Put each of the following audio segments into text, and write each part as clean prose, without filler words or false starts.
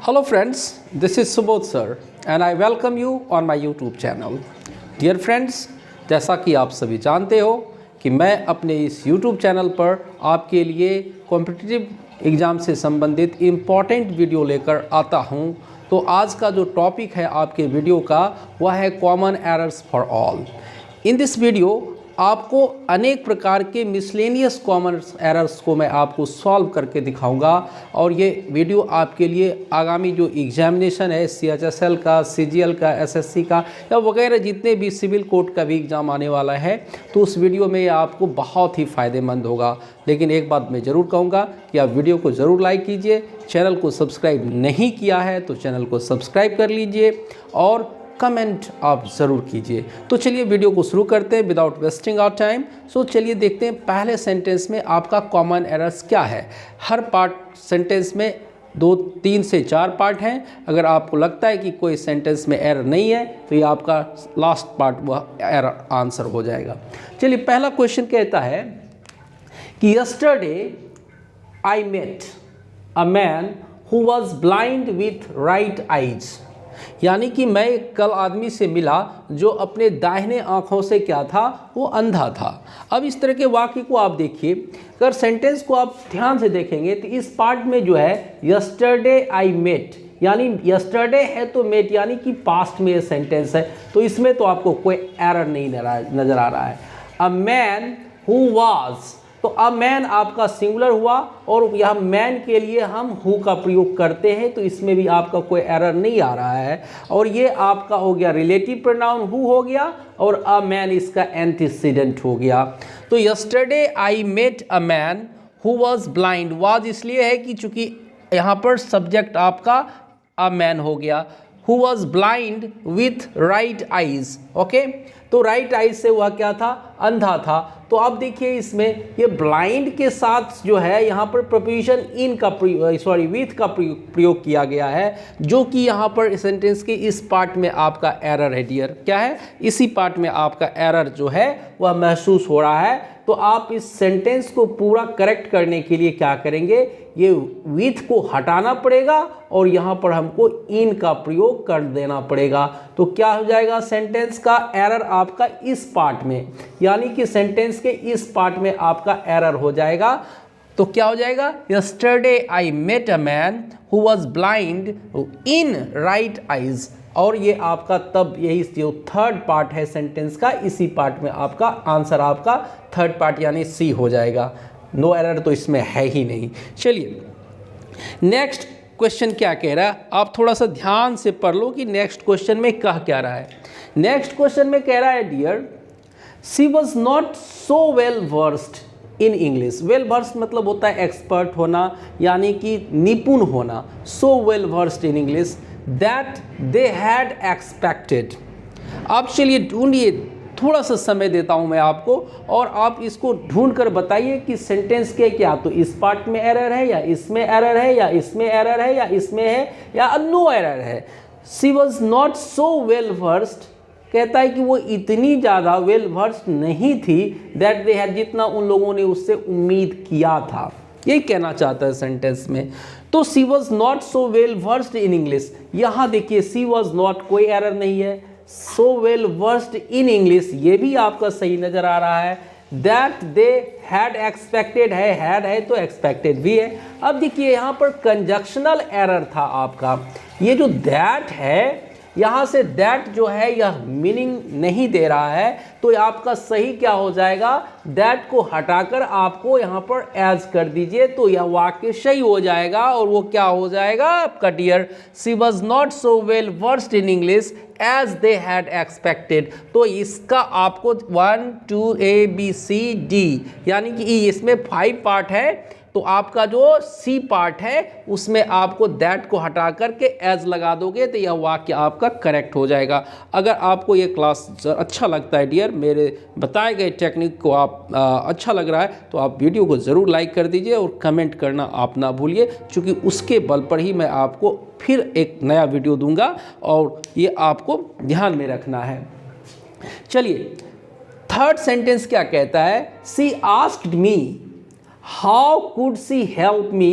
Hello friends, this is Subodh sir and I welcome you on my YouTube channel. Dear friends, जैसा कि आप सभी जानते हो कि मैं अपने इस YouTube चैनल पर आपके लिए कॉम्पिटिटिव एग्ज़ाम से संबंधित इम्पॉर्टेंट वीडियो लेकर आता हूं। तो आज का जो टॉपिक है आपके वीडियो का वह है common errors for all. In this video आपको अनेक प्रकार के मिसलेनियस कॉमन एरर्स को मैं आपको सॉल्व करके दिखाऊंगा और ये वीडियो आपके लिए आगामी जो एग्जामिनेशन है CHSL का, CGL का, SSC का या वगैरह जितने भी सिविल कोर्ट का भी एग्ज़ाम आने वाला है तो उस वीडियो में ये आपको बहुत ही फ़ायदेमंद होगा। लेकिन एक बात मैं ज़रूर कहूँगा कि आप वीडियो को ज़रूर लाइक कीजिए, चैनल को सब्सक्राइब नहीं किया है तो चैनल को सब्सक्राइब कर लीजिए और कमेंट आप ज़रूर कीजिए। तो चलिए वीडियो को शुरू करते हैं विदाउट वेस्टिंग आवर टाइम। सो चलिए देखते हैं पहले सेंटेंस में आपका कॉमन एरर्स क्या है। हर पार्ट सेंटेंस में 2-3 से 4 पार्ट हैं। अगर आपको लगता है कि कोई सेंटेंस में एरर नहीं है तो ये आपका लास्ट पार्ट वह एरर आंसर हो जाएगा। चलिए पहला क्वेश्चन कहता है कि yesterday I met a man who was blind with right eyes, यानी कि मैं कल आदमी से मिला जो अपने दाहिने आँखों से क्या था, वो अंधा था। अब इस तरह के वाक्य को आप देखिए, अगर सेंटेंस को आप ध्यान से देखेंगे तो इस पार्ट में जो है यस्टरडे आई मेट, यानी यस्टरडे है तो मेट यानी कि पास्ट में ये सेंटेंस है, तो इसमें तो आपको कोई एरर नहीं नज़र आ रहा है। अ मैन हु वाज, तो अ मैन आपका सिंगुलर हुआ और यह मैन के लिए हम हु का प्रयोग करते हैं तो इसमें भी आपका कोई एरर नहीं आ रहा है। और ये आपका हो गया रिलेटिव प्रोनाउन हु हो गया और अ मैन इसका एंटीसीडेंट हो गया। तो yesterday I met a man who was blind, was इसलिए है कि चूंकि यहाँ पर सब्जेक्ट आपका अ मैन हो गया। Who was blind with right eyes, okay, तो राइट आइज से वह क्या था, अंधा था। तो आप देखिए इसमें ये ब्लाइंड के साथ जो है यहाँ पर प्रपोजिशन इन का विथ का प्रयोग किया गया है, जो कि यहाँ पर सेंटेंस के इस पार्ट में आपका एरर है डियर। क्या है, इसी पार्ट में आपका एरर जो है वह महसूस हो रहा है। तो आप इस सेंटेंस को पूरा करेक्ट करने के लिए क्या करेंगे, ये विथ को हटाना पड़ेगा और यहाँ पर हमको इन का प्रयोग कर देना पड़ेगा। तो क्या हो जाएगा, सेंटेंस का एरर आपका इस पार्ट में, यानी कि सेंटेंस के इस पार्ट में आपका एरर हो जाएगा। तो क्या हो जाएगा, yesterday I met a man who was blind in right eyes, और ये आपका तब यही जो थर्ड पार्ट है सेंटेंस का, इसी पार्ट में आपका आंसर आपका थर्ड पार्ट यानी सी हो जाएगा। नो एरर तो इसमें है ही नहीं। चलिए नेक्स्ट क्वेश्चन क्या कह रहा है, आप थोड़ा सा ध्यान से पढ़ लो कि नेक्स्ट क्वेश्चन में कह क्या रहा है। नेक्स्ट क्वेश्चन में कह रहा है dear she was not so well versed in English. Well versed मतलब होता है एक्सपर्ट होना, यानी कि निपुण होना। So well versed in English that they had expected. आप चलिए ढूंढिए, थोड़ा सा समय देता हूं मैं आपको और आप इसको ढूंढ कर बताइए कि सेंटेंस के क्या तो इस पार्ट में एरर है या इसमें एरर है या इसमें एरर है या इसमें है या नो एरर है। She was not so well versed, कहता है कि वो इतनी ज़्यादा वेल वर्स्ड नहीं थी दैट दे हैड, जितना उन लोगों ने उससे उम्मीद किया था, यही कहना चाहता है सेंटेंस में। तो she was not so well versed in English, यहाँ देखिए सी वॉज नॉट कोई एरर नहीं है, so well versed in English ये भी आपका सही नजर आ रहा है। दैट दे हैड एक्सपेक्टेड है तो एक्सपेक्टेड भी है। अब देखिए यहाँ पर कंजक्शनल एरर था आपका, ये जो दैट है यहाँ से दैट जो है यह मीनिंग नहीं दे रहा है, तो आपका सही क्या हो जाएगा, दैट को हटाकर आपको यहाँ पर एज कर दीजिए तो यह वाक्य सही हो जाएगा। और वो क्या हो जाएगा आपका dear, she was not so well versed in English as they had expected. तो इसका आपको 1 2 A B C D यानी कि इसमें 5 पार्ट है, तो आपका जो सी पार्ट है उसमें आपको दैट को हटा करके एज लगा दोगे तो यह वाक्य आपका करेक्ट हो जाएगा। अगर आपको ये क्लास अच्छा लगता है डियर, मेरे बताए गए टेक्निक को आप अच्छा लग रहा है तो आप वीडियो को ज़रूर लाइक कर दीजिए और कमेंट करना आप ना भूलिए, क्योंकि उसके बल पर ही मैं आपको फिर एक नया वीडियो दूंगा और ये आपको ध्यान में रखना है। चलिए थर्ड सेंटेंस क्या कहता है, she asked me how could she help me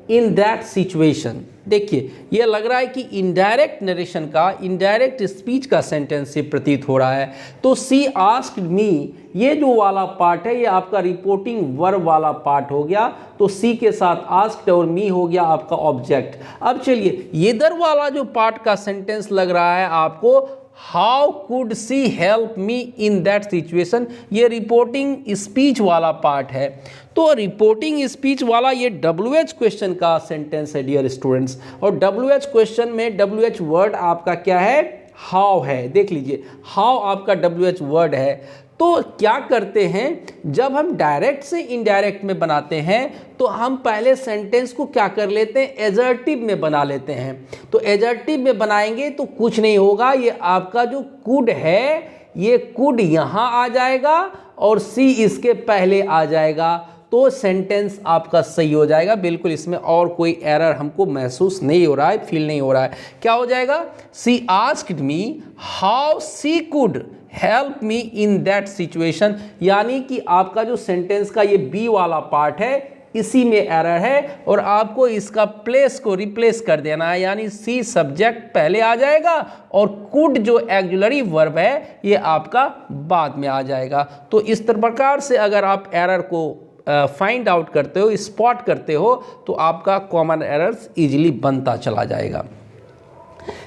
in that situation. देखिए ये लग रहा है कि इनडायरेक्ट नरेशन का, इनडायरेक्ट स्पीच का सेंटेंस से प्रतीत हो रहा है। तो सी आस्क्ड मी, ये जो वाला पार्ट है ये आपका रिपोर्टिंग वर्ब वाला पार्ट हो गया। तो सी के साथ आस्क्ड और मी हो गया आपका ऑब्जेक्ट। अब चलिए इधर वाला जो पार्ट का सेंटेंस लग रहा है आपको, how could she help me in that situation, ये रिपोर्टिंग स्पीच वाला पार्ट है। तो रिपोर्टिंग स्पीच वाला ये WH क्वेश्चन का सेंटेंस है डियर स्टूडेंट्स। और WH क्वेश्चन में WH वर्ड आपका क्या है, हाउ है। देख लीजिए हाउ आपका WH वर्ड है। तो क्या करते हैं, जब हम डायरेक्ट से इनडायरेक्ट में बनाते हैं तो हम पहले सेंटेंस को क्या कर लेते हैं, एजर्टिव में बना लेते हैं। तो एजर्टिव में बनाएंगे तो कुछ नहीं होगा, ये आपका जो कुड है ये कुड यहाँ आ जाएगा और सी इसके पहले आ जाएगा, तो सेंटेंस आपका सही हो जाएगा। बिल्कुल इसमें और कोई एरर हमको महसूस नहीं हो रहा है, फील नहीं हो रहा है। क्या हो जाएगा, she asked me how she could help me in that situation. यानी कि आपका जो सेंटेंस का ये बी वाला पार्ट है इसी में एरर है और आपको इसका प्लेस को रिप्लेस कर देना है। यानी सी सब्जेक्ट पहले आ जाएगा और कुड जो एक्जुलरी वर्ब है ये आपका बाद में आ जाएगा। तो इस प्रकार से अगर आप एरर को फाइंड आउट करते हो, स्पॉट करते हो, तो आपका कॉमन एरर्स इजीली बनता चला जाएगा।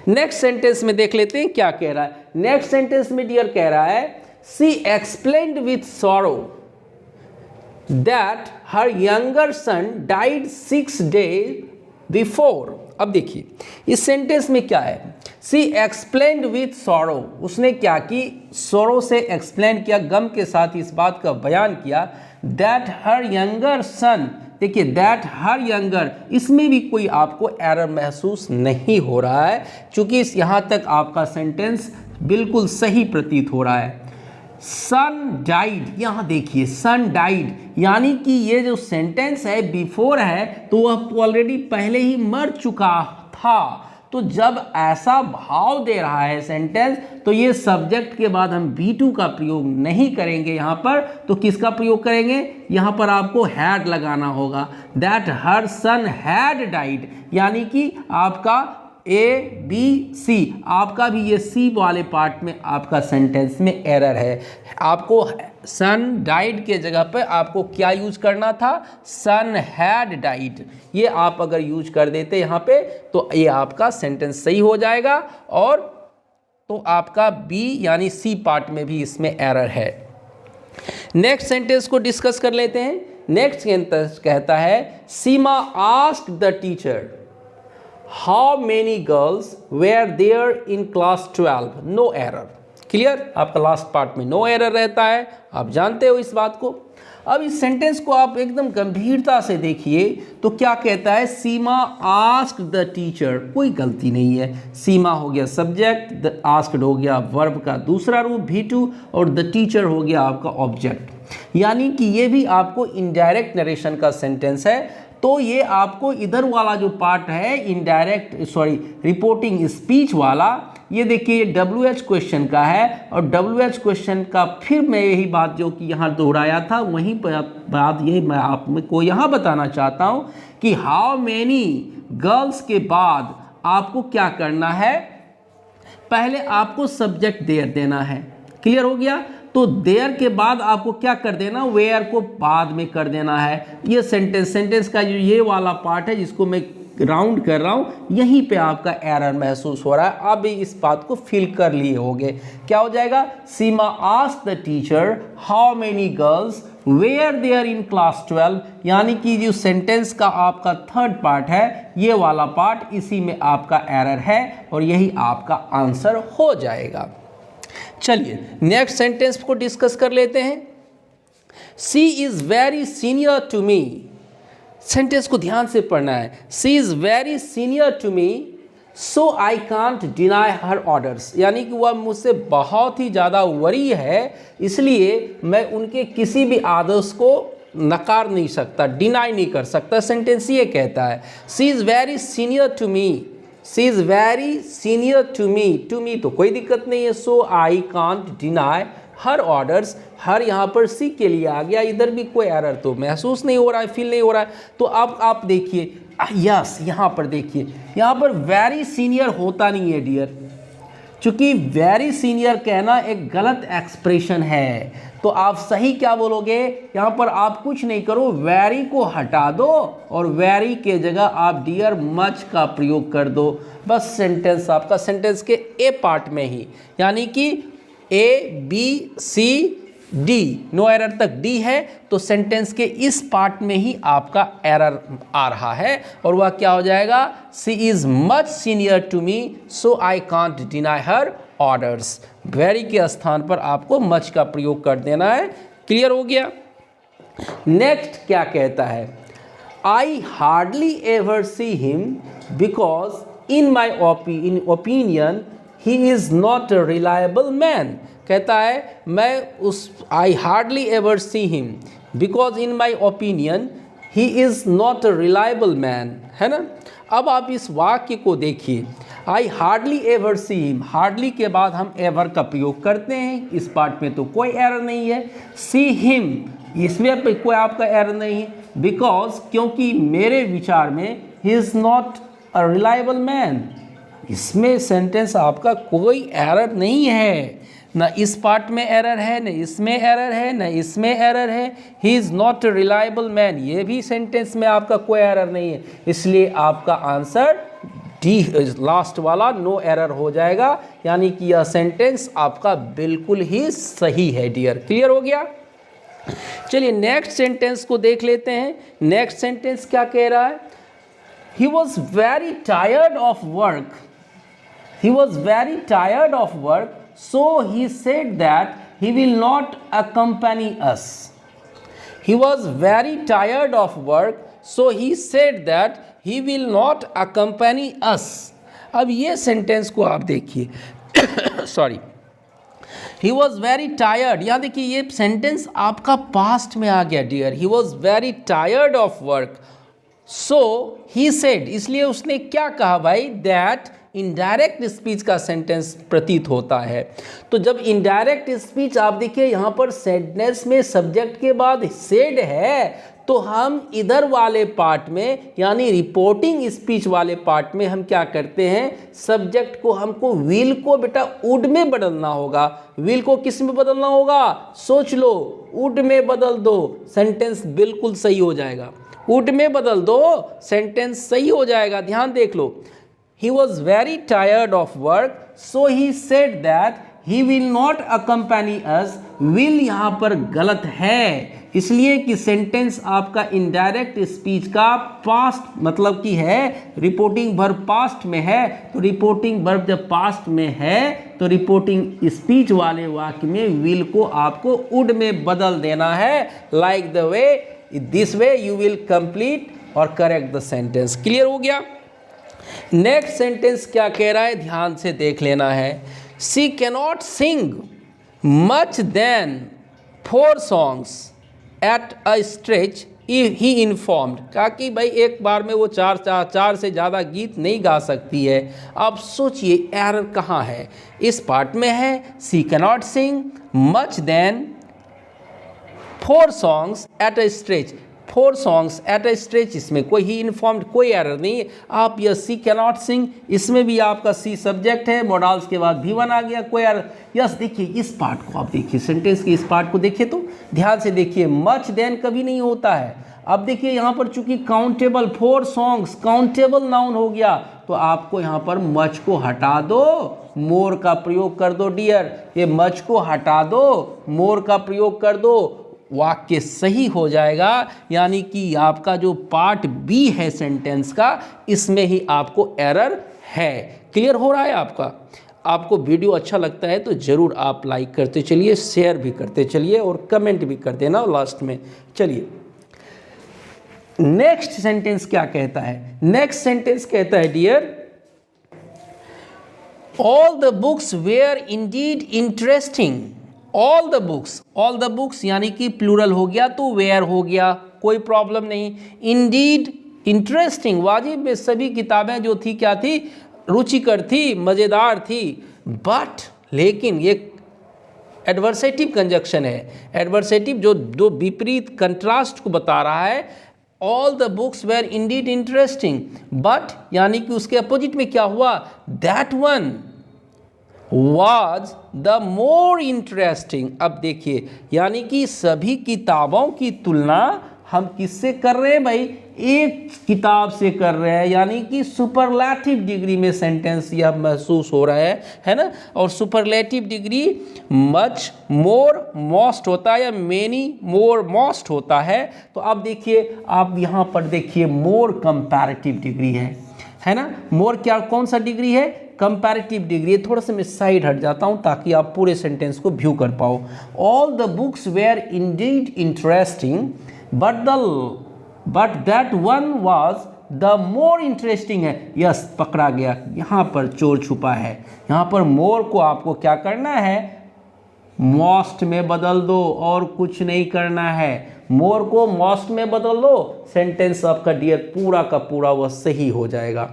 नेक्स्ट सेंटेंस में देख लेते हैं क्या कह रहा है। नेक्स्ट सेंटेंस में डियर कह रहा है, she explained with sorrow that her younger son died 6 days before. अब देखिए इस सेंटेंस में क्या है, सी एक्सप्लेन्ड विथ सॉरो, उसने क्या की, सॉरो से एक्सप्लेन किया, गम के साथ इस बात का बयान किया। दैट हर यंगर सन, देखिए दैट हर यंगर, इसमें भी कोई आपको एरर महसूस नहीं हो रहा है क्योंकि यहाँ तक आपका सेंटेंस बिल्कुल सही प्रतीत हो रहा है। सन डाइड, यहाँ देखिए सन डाइड, यानी कि ये जो सेंटेंस है बिफोर है तो वह ऑलरेडी पहले ही मर चुका था। तो जब ऐसा भाव दे रहा है सेंटेंस तो ये सब्जेक्ट के बाद हम B2 का प्रयोग नहीं करेंगे यहाँ पर, तो किसका प्रयोग करेंगे, यहाँ पर आपको हैड लगाना होगा। That her son had died, यानी कि आपका ABC, आपका भी ये सी वाले पार्ट में आपका सेंटेंस में एरर है। आपको सन डाइड के जगह पर आपको क्या यूज करना था, सन हैड डाइड। ये आप अगर यूज कर देते यहाँ पे तो ये आपका सेंटेंस सही हो जाएगा। और तो आपका बी यानी सी पार्ट में भी इसमें एरर है। नेक्स्ट सेंटेंस को डिस्कस कर लेते हैं। नेक्स्ट सेंटेंस कहता है, Seema asked the teacher how many girls were there in class 12, no error. Clear, आपका लास्ट पार्ट में नो एरर रहता है, आप जानते हो इस बात को। अब इस सेंटेंस को आप एकदम गंभीरता से देखिए तो क्या कहता है, सीमा आस्क्ड द टीचर, कोई गलती नहीं है। सीमा हो गया सब्जेक्ट, द आस्क्ड हो गया वर्ब का दूसरा रूप V2 और द टीचर हो गया आपका ऑब्जेक्ट। यानी कि ये भी आपको इनडायरेक्ट नरेशन का सेंटेंस है। तो ये आपको इधर वाला जो पार्ट है रिपोर्टिंग स्पीच वाला, ये देखिए WH क्वेश्चन का है और WH क्वेश्चन का फिर मैं यही बात जो कि यहाँ दोहराया था वहीं पर बात यही मैं आपको यहाँ बताना चाहता हूँ कि हाउ मेनी गर्ल्स के बाद आपको क्या करना है, पहले आपको सब्जेक्ट देयर देना है। क्लियर हो गया, तो देयर के बाद आपको क्या कर देना, वेयर को बाद में कर देना है। ये सेंटेंस का जो ये वाला पार्ट है जिसको मैं राउंड कर रहा हूँ, यहीं पे आपका एरर महसूस हो रहा है। आप भी इस बात को फील कर लिए होंगे। क्या हो जाएगा, Seema asked the teacher how many girls were there in class 12, यानी कि जो सेंटेंस का आपका थर्ड पार्ट है ये वाला पार्ट, इसी में आपका एरर है और यही आपका आंसर हो जाएगा। चलिए नेक्स्ट सेंटेंस को डिस्कस कर लेते हैं। She is very senior to me, sentence को ध्यान से पढ़ना है। She is very senior to me so I can't deny her orders, यानी कि वह मुझसे बहुत ही ज़्यादा वरी है, इसलिए मैं उनके किसी भी आदेश को नकार नहीं सकता, डिनाई नहीं कर सकता। सेंटेंस ये कहता है, she is very senior to me, she is very senior to me, तो कोई दिक्कत नहीं है। So I can't deny her orders, her यहाँ पर सी के लिए आ गया, इधर भी कोई एरर तो महसूस नहीं हो रहा है, फील नहीं हो रहा है। तो अब आप देखिए, यस यहाँ पर देखिए, यहाँ पर वेरी सीनियर होता नहीं है डियर, चूंकि वेरी सीनियर कहना एक गलत एक्सप्रेशन है, तो आप सही क्या बोलोगे, यहाँ पर आप कुछ नहीं करो, वेरी को हटा दो और वेरी के जगह आप डियर मच का प्रयोग कर दो। बस सेंटेंस आपका सेंटेंस के ए पार्ट में ही, यानी कि A B C D, no error तक डी है, तो सेंटेंस के इस पार्ट में ही आपका एरर आ रहा है, और वह क्या हो जाएगा, she is much senior to me so I can't deny her orders. Very के स्थान पर आपको मच का प्रयोग कर देना है। क्लियर हो गया। नेक्स्ट क्या कहता है, I hardly ever see him because in my opinion he is not a reliable man. कहता है मैं उस I hardly ever see him because in my opinion he is not a reliable man, है ना। अब आप इस वाक्य को देखिए, I hardly ever see him, hardly के बाद हम एवर का प्रयोग करते हैं, इस पार्ट में तो कोई एरर नहीं है। सी हिम, इसमें कोई आपका एरर नहीं है, बिकॉज क्योंकि मेरे विचार में he is not a reliable man, इसमें सेंटेंस आपका कोई एरर नहीं है, ना इस पार्ट में एरर है, न इसमें एरर है, न इसमें एरर है। He is not a reliable man, ये भी सेंटेंस में आपका कोई एरर नहीं है, इसलिए आपका आंसर डी लास्ट वाला नो एरर हो जाएगा, यानी कि यह सेंटेंस आपका बिल्कुल ही सही है डियर। क्लियर हो गया। चलिए नेक्स्ट सेंटेंस को देख लेते हैं। नेक्स्ट सेंटेंस क्या कह रहा है, he was very tired of work, he was very tired of work, so he said that he will not accompany us. He was very tired of work, so he said that he will not accompany us. अब ये sentence को आप देखिए sorry, he was very tired, यहाँ देखिए ये sentence आपका past में आ गया dear, he was very tired of work, so he said, इसलिए उसने क्या कहा भाई, दैट इनडायरेक्ट स्पीच का सेंटेंस प्रतीत होता है। तो जब इनडायरेक्ट स्पीच आप देखिए यहाँ पर सेडनेस में सब्जेक्ट के बाद सेड है, तो हम इधर वाले पार्ट में यानी रिपोर्टिंग स्पीच वाले पार्ट में हम क्या करते हैं, सब्जेक्ट को हमको विल को बेटा वुड में बदलना होगा। विल को किस में बदलना होगा, सोच लो, वुड में बदल दो, सेंटेंस बिल्कुल सही हो जाएगा। वुड में बदल दो, सेंटेंस सही हो जाएगा। ध्यान देख लो, he was very tired of work, so he said that he will not accompany us. will यहाँ पर गलत है, इसलिए कि सेंटेंस आपका इनडायरेक्ट स्पीच का पास्ट मतलब की है, रिपोर्टिंग वर्ब पास्ट में है, तो रिपोर्टिंग वर्ब जब पास्ट में है तो रिपोर्टिंग स्पीच वाले वाक्य में विल को आपको वुड में बदल देना है। Like the way, this way you will complete और करेक्ट द सेंटेंस। क्लियर हो गया। नेक्स्ट सेंटेंस क्या कह रहा है, ध्यान से देख लेना है। She cannot sing much then 4 songs at a stretch he informed, कहा कि भाई एक बार में वो चार से ज़्यादा गीत नहीं गा सकती है। अब सोचिए एरर कहाँ है, इस पार्ट में है, she cannot sing much then 4 songs at a stretch, 4 songs at a stretch, इसमें कोई ही इन्फॉर्म्ड कोई एरर नहीं है। आप यह सी कैनॉट सिंग, इसमें भी आपका सी सब्जेक्ट है, मॉडल्स के बाद भी1 आ गया, कोई एरर। यस देखिए इस पार्ट को आप देखिए, सेंटेंस के इस पार्ट को देखिए तो ध्यान से देखिए, मच देन कभी नहीं होता है। अब देखिए यहाँ पर चूंकि काउंटेबल 4 songs काउंटेबल नाउन हो गया, तो आपको यहाँ पर मच को हटा दो, मोर का प्रयोग कर दो डियर। ये मच को हटा दो, मोर का प्रयोग कर दो, वाक्य सही हो जाएगा। यानी कि आपका जो पार्ट बी है सेंटेंस का, इसमें ही आपको एरर है। क्लियर हो रहा है आपका। आपको वीडियो अच्छा लगता है तो ज़रूर आप लाइक करते चलिए, शेयर भी करते चलिए और कमेंट भी कर देना लास्ट में। चलिए नेक्स्ट सेंटेंस क्या कहता है, नेक्स्ट सेंटेंस कहता है dear, all the books were indeed interesting. All the books यानी कि प्लूरल हो गया तो वेयर हो गया, कोई प्रॉब्लम नहीं। इंडीड इंटरेस्टिंग, वाजिब में सभी किताबें जो थी क्या थी, रुचिकर थी, मज़ेदार थी। बट लेकिन ये एडवर्सेटिव कंजक्शन है। एडवर्सेटिव जो दो विपरीत कंट्रास्ट को बता रहा है। All the books were indeed interesting, but यानी कि उसके अपोजिट में क्या हुआ, that one was the more interesting. अब देखिए, यानी कि सभी किताबों की तुलना हम किससे कर रहे हैं भाई, एक किताब से कर रहे हैं, यानी कि सुपरलैटिव डिग्री में सेंटेंस यह महसूस हो रहा है ना। और सुपरलैटिव डिग्री मच मोर मोस्ट होता है या मेनी मोर मोस्ट होता है। तो अब देखिए, आप यहाँ पर देखिए मोर कंपैरेटिव डिग्री है ना। मोर क्या, कौन सा डिग्री है, कंपैरेटिव डिग्री। थोड़ा सा मैं साइड हट जाता हूँ ताकि आप पूरे सेंटेंस को व्यू कर पाओ। All the books were indeed interesting but that one was the more interesting है। यस, पकड़ा गया, यहाँ पर चोर छुपा है। यहाँ पर मोर को आपको क्या करना है, मोस्ट में बदल दो और कुछ नहीं करना है। मोर को मोस्ट में बदल दो, सेंटेंस आपका डियर पूरा का पूरा वह सही हो जाएगा।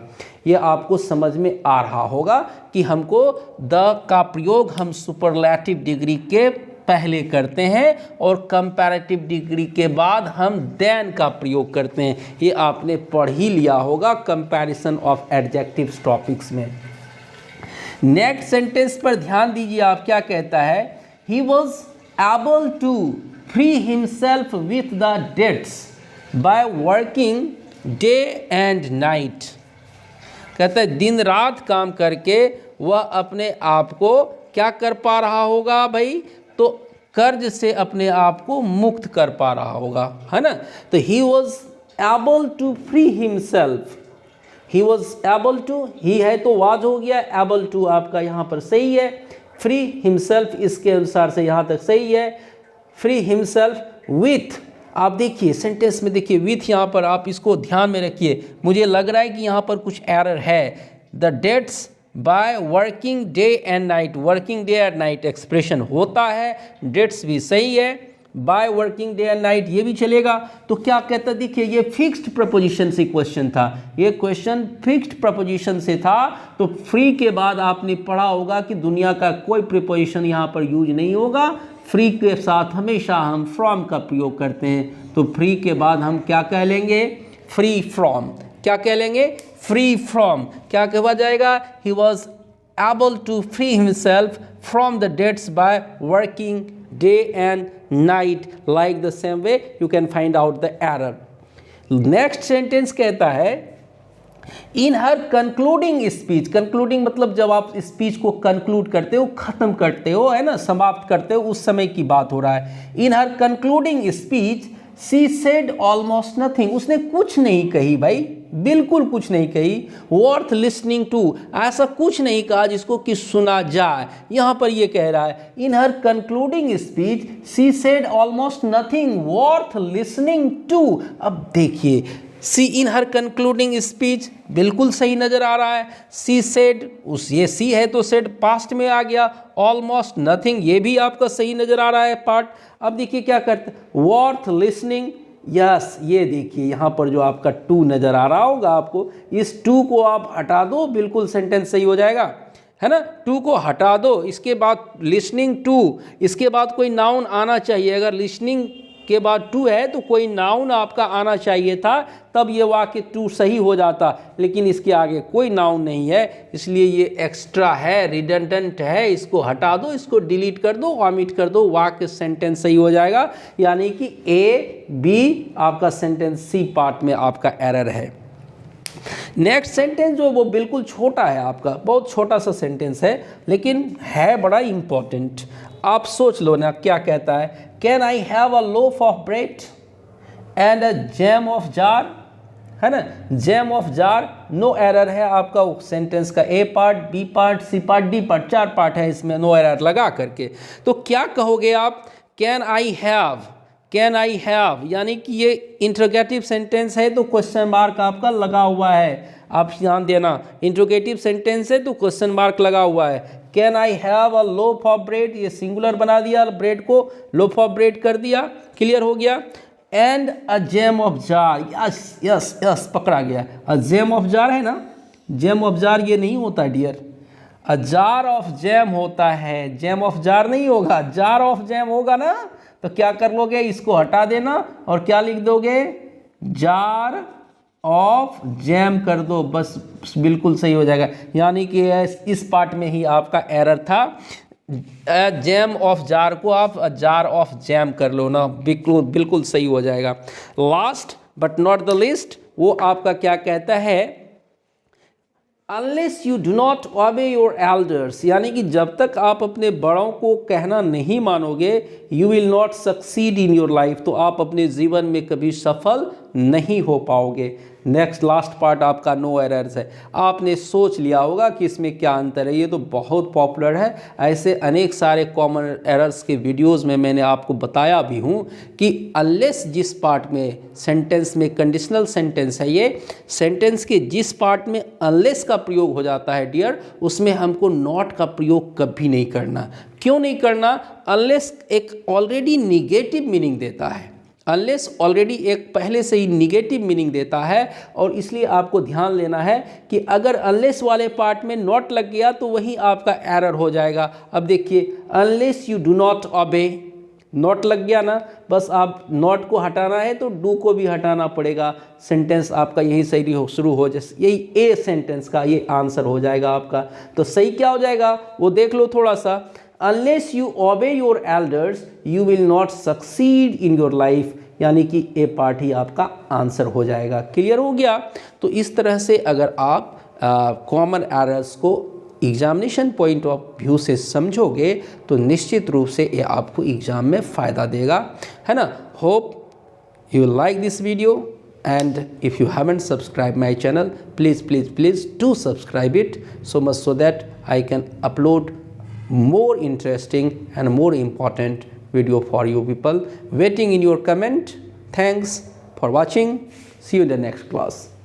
ये आपको समझ में आ रहा होगा कि हमको द का प्रयोग हम सुपरलैटिव डिग्री के पहले करते हैं और कंपैरेटिव डिग्री के बाद हम देन का प्रयोग करते हैं। ये आपने पढ़ ही लिया होगा कंपैरिजन ऑफ एडजेक्टिव्स टॉपिक्स में। नेक्स्ट सेंटेंस पर ध्यान दीजिए, आप क्या कहता है, he was able to free himself with the debts by working day and night. कहता है दिन रात काम करके वह अपने आप को क्या कर पा रहा होगा भाई, तो कर्ज से अपने आप को मुक्त कर पा रहा होगा, है ना। तो he was able to free himself, he was able to, he है तो वाज हो गया, एबल टू आपका यहाँ पर सही है, फ्री हिमसेल्फ इसके अनुसार से यहाँ तक सही है। फ्री हिमसेल्फ विथ, आप देखिए सेंटेंस में देखिए विथ, यहाँ पर आप इसको ध्यान में रखिए। मुझे लग रहा है कि यहाँ पर कुछ एरर है। The debts by working day and night, working day and night expression होता है, डेट्स भी सही है, by working day and night ये भी चलेगा। तो क्या कहता है, देखिए ये फिक्स्ड प्रपोजिशन से क्वेश्चन था, ये क्वेश्चन फिक्स्ड प्रपोजिशन से था। तो फ्री के बाद आपने पढ़ा होगा कि दुनिया का कोई प्रीपोजिशन यहाँ पर यूज नहीं होगा। फ्री के साथ हमेशा हम फ्रॉम का प्रयोग करते हैं। तो फ्री के बाद हम क्या कह लेंगे, फ्री फ्रॉम। क्या कह लेंगे, फ्री फ्रॉम। क्या कहा जाएगा, he was able to free himself from the debts by working day and night, like the same way you can find out the error. Next sentence कहता है, in her concluding speech, concluding मतलब जब आप speech को conclude करते हो, खत्म करते हो, है ना, समाप्त करते हो, उस समय की बात हो रहा है। In her concluding speech she said almost nothing, उसने कुछ नहीं कही भाई, बिल्कुल कुछ नहीं कही। वर्थ लिसनिंग टू, ऐसा कुछ नहीं कहा जिसको कि सुना जाए। यहाँ पर ये कह रहा है, in her concluding speech she said almost nothing worth listening to. अब देखिए, सी इन हर कंक्लूडिंग स्पीच बिल्कुल सही नज़र आ रहा है। सी सेड, उस ये सी है तो सेड पास्ट में आ गया। ऑलमोस्ट नथिंग ये भी आपका सही नज़र आ रहा है पार्ट। अब देखिए क्या करते, वर्थ लिसनिंग, यस ये देखिए यहाँ पर जो आपका टू नज़र आ रहा होगा आपको, इस टू को आप हटा दो, बिल्कुल सेंटेंस सही हो जाएगा, है ना। टू को हटा दो, इसके बाद लिसनिंग टू, इसके बाद कोई नाउन आना चाहिए। अगर लिसनिंग के बाद टू है तो कोई नाउन आपका आना चाहिए था, तब ये वाक्य टू सही हो जाता, लेकिन इसके आगे कोई नाउन नहीं है, इसलिए ये एक्स्ट्रा है, रिडंडेंट है। इसको हटा दो, इसको डिलीट कर दो, ऑमिट कर दो, वाक्य सेंटेंस सही हो जाएगा। यानी कि ए बी आपका सेंटेंस सी पार्ट में आपका एरर है। नेक्स्ट सेंटेंस जो वो बिल्कुल छोटा है आपका, बहुत छोटा सा सेंटेंस है, लेकिन है बड़ा इंपॉर्टेंट। आप सोच लो ना क्या कहता है, can I have a loaf of bread and a jam of jar, है ना। Jam of jar, no error है आपका सेंटेंस का, A part, B part, C part, D part, 4 part है इसमें, नो एरर लगा करके। तो क्या कहोगे आप, can I have, can I have, यानी कि ये इंट्रोगेटिव सेंटेंस है तो क्वेश्चन मार्क आपका लगा हुआ है। आप ध्यान देना, इंट्रोगेटिव सेंटेंस है तो क्वेश्चन मार्क लगा हुआ है। Can I have a loaf of bread, ये सिंगुलर बना दिया, ब्रेड को लोफ ऑफ ब्रेड कर दिया, क्लियर हो गया। And a jam of jar, yes yes yes पकड़ा गया। अ जैम ऑफ जार है ना, जैम ऑफ जार ये नहीं होता डियर। अ जार ऑफ जैम होता है, जैम ऑफ जार नहीं होगा, जार ऑफ जैम होगा ना। तो क्या कर लोगे, इसको हटा देना और क्या लिख दोगे, जार ऑफ जैम कर दो, बस बिल्कुल सही हो जाएगा। यानी कि इस पार्ट में ही आपका एरर था, जैम ऑफ जार को आप जार ऑफ जैम कर लो ना, बिल्कुल बिल्कुल सही हो जाएगा। Last but not the least, वो आपका क्या कहता है, unless you do not obey your elders, यानी कि जब तक आप अपने बड़ों को कहना नहीं मानोगे, you will not succeed in your life, तो आप अपने जीवन में कभी सफल नहीं हो पाओगे। नेक्स्ट लास्ट पार्ट आपका नो एरर्स है। आपने सोच लिया होगा कि इसमें क्या अंतर है, ये तो बहुत पॉपुलर है। ऐसे अनेक सारे कॉमन एरर्स के वीडियोस में मैंने आपको बताया भी हूँ कि अनलेस जिस पार्ट में सेंटेंस में कंडीशनल सेंटेंस है, ये सेंटेंस के जिस पार्ट में अनलेस का प्रयोग हो जाता है डियर, उसमें हमको नॉट का प्रयोग कभी नहीं करना। क्यों नहीं करना, अनलेस एक ऑलरेडी निगेटिव मीनिंग देता है, अनलेस ऑलरेडी एक पहले से ही निगेटिव मीनिंग देता है, और इसलिए आपको ध्यान लेना है कि अगर अनलेस वाले पार्ट में नॉट लग गया तो वही आपका एरर हो जाएगा। अब देखिए, unless you do not obey, not लग गया ना, बस आप नॉट को हटाना है तो डू को भी हटाना पड़ेगा, सेंटेंस आपका यही सही शुरू हो जाए, यही ए सेंटेंस का ये आंसर हो जाएगा आपका। तो सही क्या हो जाएगा वो देख लो थोड़ा सा, अनलेस यू ओबे your elders you will not succeed in your life, यानी कि ए पार्ट ही आपका आंसर हो जाएगा। क्लियर हो गया। तो इस तरह से अगर आप कॉमन एरर्स को एग्जामिनेशन पॉइंट ऑफ व्यू से समझोगे तो निश्चित रूप से ये आपको एग्जाम में फ़ायदा देगा, है ना। Hope you like this video, and if you haven't subscribed my channel, please do subscribe it so much so that I can upload more interesting and more important video for you people. Waiting in your comment. Thanks for watching. See you in the next class.